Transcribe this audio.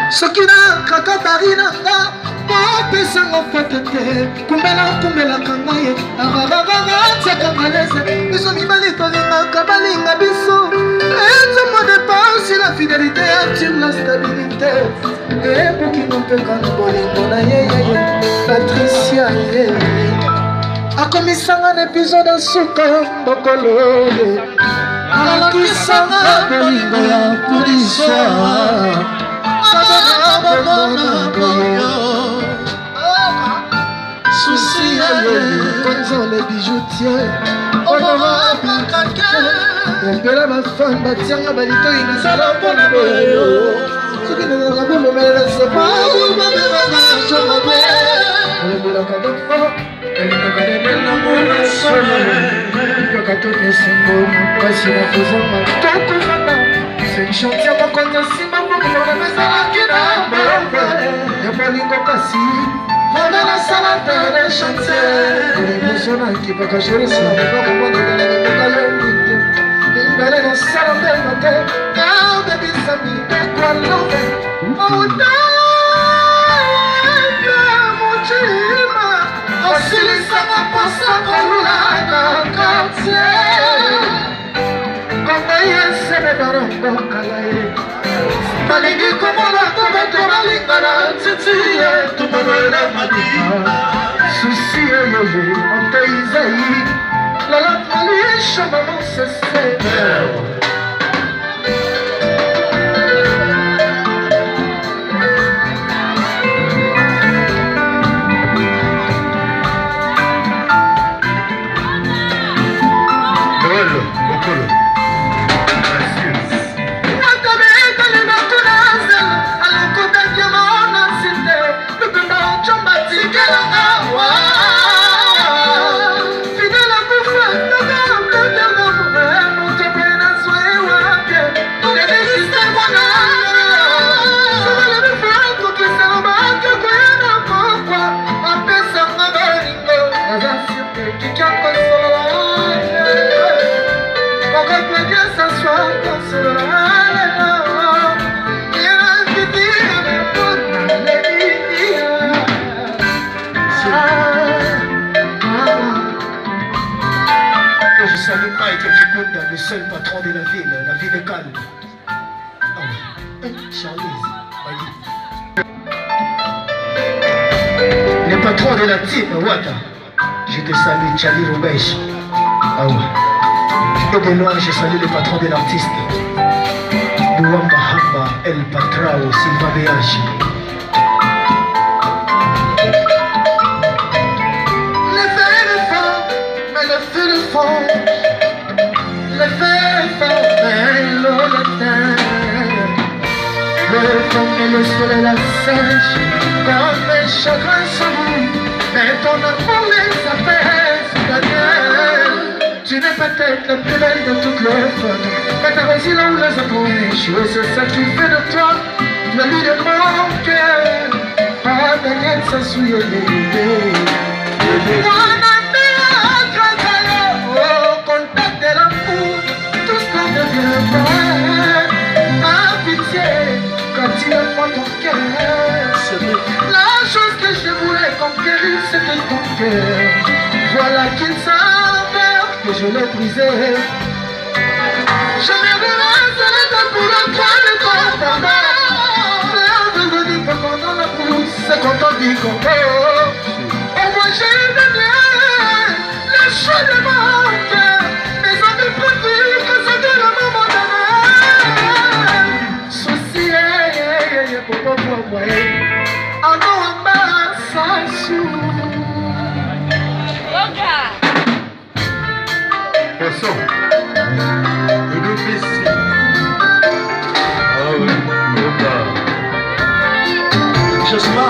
soki na kaka bari na nga opesanga foto te kumbelaka ngai tiakanga lese biso mibali tolingaka balinga biso etomo depense la fidélité attire la stabilité ebokino mpeka na bolingo na yeyeye Patricia akomisanga na episode asuka mokolo alakisanga bolingo ya polisa sabana boyo souci konzo le bijoutier honorable kaka epela bafane batianga balitoi nasala mpona boyo soki nazaka bomomela na sepa olobelaka dofo elingaka nenelamona solo mpaka tonesengo makasi na kozanga tokofanda senchanti ya mokonzi nsima mokolona ezalaki na mbombe ya bolingo kasi Vona na sala de chantier Emoziona que vai cachorro se não vai com banda de neve no calor Ingale na sala de mate Now the bisami de qualove Oh dai Mochima Osilisa na posa colula na quartier Como esse me barongo calae Malingi como la tomato malingana Titiye tumanora madi Susi yoye Ante izai Lala malisha maman sese Le seul patron de la ville est calme. Ah ouais, Charlize, le patron de la team, Wata. Je te salue, Charlie Roubesh. Ah ouais. Et de loin, je salue le patron de l'artiste. Douamba Hamba, El Patrao, Silva BH. Le fait le fond, mais le fait le fond. Le fond et le soleil la sèche comme mes chagrins sont mais ton amour les apaise Daniel. Tu n'es peut-être la plus belle de toutes les femmes mais t'as réussi là où les autres ont échoué. C'est ça qui fait de toi la vie de mon cœur. Ah Daniel, ça souille les ton cœur. La chose que je voulais conquérir, c'était ton cœur. Voilà qu'il s'avère que je l'ai brisé. Je m'aimerais seul pour le toi de ton pardon. Mais on dit pas qu'on en a plus, c'est quand on dit qu'on peut. Et moi j'ai donné le choix de mon cœur. Mes amis préfèrent que c'était le moment de I know I'm bad, so Poisson, le deux ici. Ah oui, je sais pas,